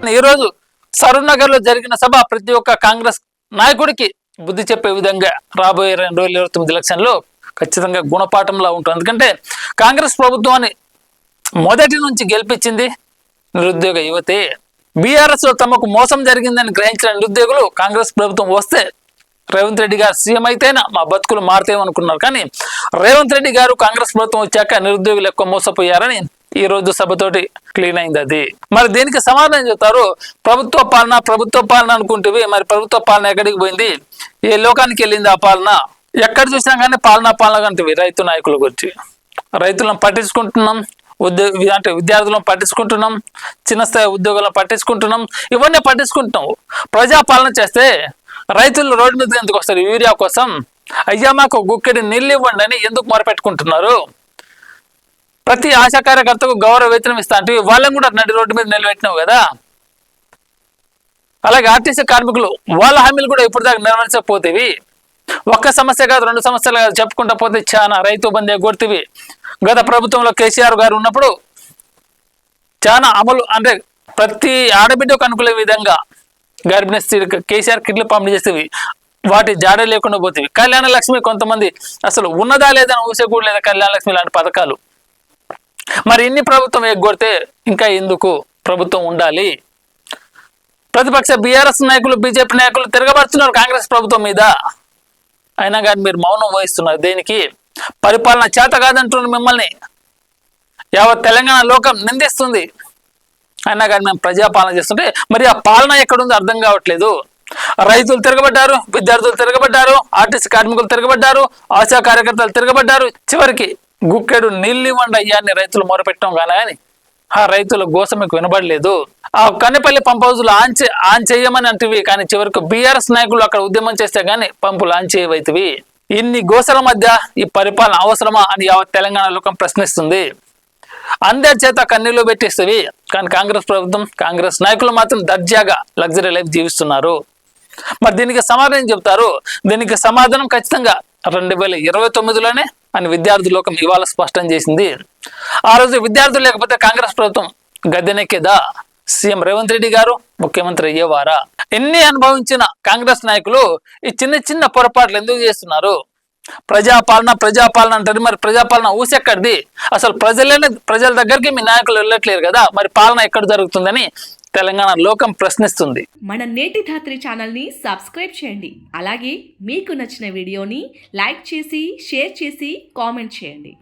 ఈరోజు సరూర్నగర్ లో జరిగిన సభ ప్రతి ఒక్క కాంగ్రెస్ నాయకుడికి బుద్ధి చెప్పే విధంగా రాబోయే 2029 ఎలక్షన్లో ఖచ్చితంగా గుణపాఠంలా ఉంటుంది. ఎందుకంటే కాంగ్రెస్ ప్రభుత్వాన్ని మొదటి నుంచి గెలిపించింది నిరుద్యోగ యువతే. బీఆర్ఎస్ లో తమకు మోసం జరిగిందని గ్రహించిన నిరుద్యోగులు కాంగ్రెస్ ప్రభుత్వం వస్తే రేవంత్ రెడ్డి గారు సీఎం అయితేనా మా బతుకులు మారుతాయనుకున్నారు. కానీ రేవంత్ రెడ్డి గారు కాంగ్రెస్ ప్రభుత్వం వచ్చాక నిరుద్యోగులు ఎక్కువ మోసపోయారని ఈ రోజు సభతోటి క్లీన్ అయింది అది. మరి దీనికి సమాధానం చెప్తారు. ప్రభుత్వ పాలన అనుకుంటేవి, మరి ప్రభుత్వ పాలన ఎక్కడికి పోయింది? ఏ లోకానికి వెళ్ళింది ఆ పాలన? ఎక్కడ చూసినా కానీ పాలన కంటివి. రైతు నాయకుల గురించి రైతులను పట్టించుకుంటున్నాం, అంటే విద్యార్థులను పట్టించుకుంటున్నాం, చిన్న స్థాయి ఉద్యోగులను పట్టించుకుంటున్నాం, ఇవన్నీ పట్టించుకుంటున్నాం. ప్రజాపాలన చేస్తే రైతులు రోడ్డు మీద ఎందుకు వస్తారు? యూరియా కోసం. అయ్యా మాకు గుక్కెడి నీళ్ళు ఇవ్వండి అని ఎందుకు మొరపెట్టుకుంటున్నారు? ప్రతి ఆశా కార్యకర్తకు గౌరవ వేతనం ఇస్తా అంటే వాళ్ళని కూడా నడి రోడ్డు మీద నిలబెట్టినావు కదా. అలాగే ఆర్టీసీ కార్మికులు వాళ్ళ హామీలు కూడా ఇప్పుడు దాకా నెరవేర్చకపోతేవి. ఒక్క సమస్య కాదు, 2 సమస్యలు కాదు, చెప్పుకుంటా పోతే చాలా రైతు బంధు ఎగ్గొడితివి. గత ప్రభుత్వంలో కేసీఆర్ గారు ఉన్నప్పుడు చాలా అమలు, అంటే ప్రతి ఆడబిడ్డకు అనుకునే విధంగా గర్భిణీ స్త్రీ కేసీఆర్ కిట్లు పంపిణీ చేసేవి. వాటి జాడ లేకుండా పోతేవి. కళ్యాణ లక్ష్మి కొంతమంది అసలు ఉన్నదా లేదని ఊసే కూడా లేదా కళ్యాణ లక్ష్మి లాంటి పథకాలు. మరి ఇన్ని ప్రభుత్వం ఎగ్గొడితే ఇంకా ఎందుకు ప్రభుత్వం ఉండాలి? ప్రతిపక్ష బీఆర్ఎస్ నాయకులు, బీజేపీ నాయకులు తిరగబడుతున్నారు కాంగ్రెస్ ప్రభుత్వం మీద. అయినా కానీ మీరు మౌనం వహిస్తున్నారు. దేనికి? పరిపాలన చేత కాదంటున్నారు మిమ్మల్ని. యావత్ తెలంగాణ లోకం నిందిస్తుంది. అయినా కానీ మేము ప్రజాపాలన చేస్తుంటే మరి ఆ పాలన ఎక్కడుందో అర్థం కావట్లేదు. రైతులు తిరగబడ్డారు, విద్యార్థులు తిరగబడ్డారు, ఆర్టీసీ కార్మికులు తిరగబడ్డారు, ఆశా కార్యకర్తలు తిరగబడ్డారు. చివరికి గుక్కెడు నీళ్ళు ఇవ్వండి అయ్యా అని రైతులు మొరపెట్టాం కానీ ఆ రైతుల గోస మీకు వినబడలేదు. ఆ కన్నెపల్లి పంప్ హౌజులు ఆన్ చేయమని అంటివి, కానీ చివరికి బీఆర్ఎస్ నాయకులు అక్కడ ఉద్యమం చేస్తే గానీ పంపులు ఆన్ చేయవైతివి. ఇన్ని గోసల మధ్య ఈ పరిపాలన అవసరమా అని యావత్ తెలంగాణ లోకం ప్రశ్నిస్తుంది. అందరి చేత కన్నీళ్లు పెట్టిస్తేవి, కానీ కాంగ్రెస్ ప్రభుత్వం, కాంగ్రెస్ నాయకులు మాత్రం దర్జాగా లగ్జరీ లైఫ్ జీవిస్తున్నారు. మరి దీనికి సమాధానం చెప్తారు. దీనికి సమాధానం ఖచ్చితంగా 2029లోనే అని విద్యార్థి లోకం ఇవాళ స్పష్టం చేసింది. ఆ రోజు విద్యార్థులు లేకపోతే కాంగ్రెస్ ప్రభుత్వం గద్దెనెక్కేదా? సీఎం రేవంత్ రెడ్డి గారు ముఖ్యమంత్రి అయ్యేవారా? ఎన్ని అనుభవించిన కాంగ్రెస్ నాయకులు ఈ చిన్న పొరపాట్లు ఎందుకు చేస్తున్నారు? ప్రజాపాలన అంటారు. మరి ప్రజాపాలన ఊసెక్కడిది? అసలు ప్రజల దగ్గరికి మీ నాయకులు వెళ్ళట్లేరు కదా. మరి పాలన ఎక్కడ జరుగుతుందని తెలంగాణ లోకం ప్రశ్నిస్తుంది. మన నేటి ధాత్రి ఛానల్ ని సబ్స్క్రైబ్ చేయండి. అలాగే మీకు నచ్చిన వీడియోని లైక్ చేసి, షేర్ చేసి, కామెంట్ చేయండి.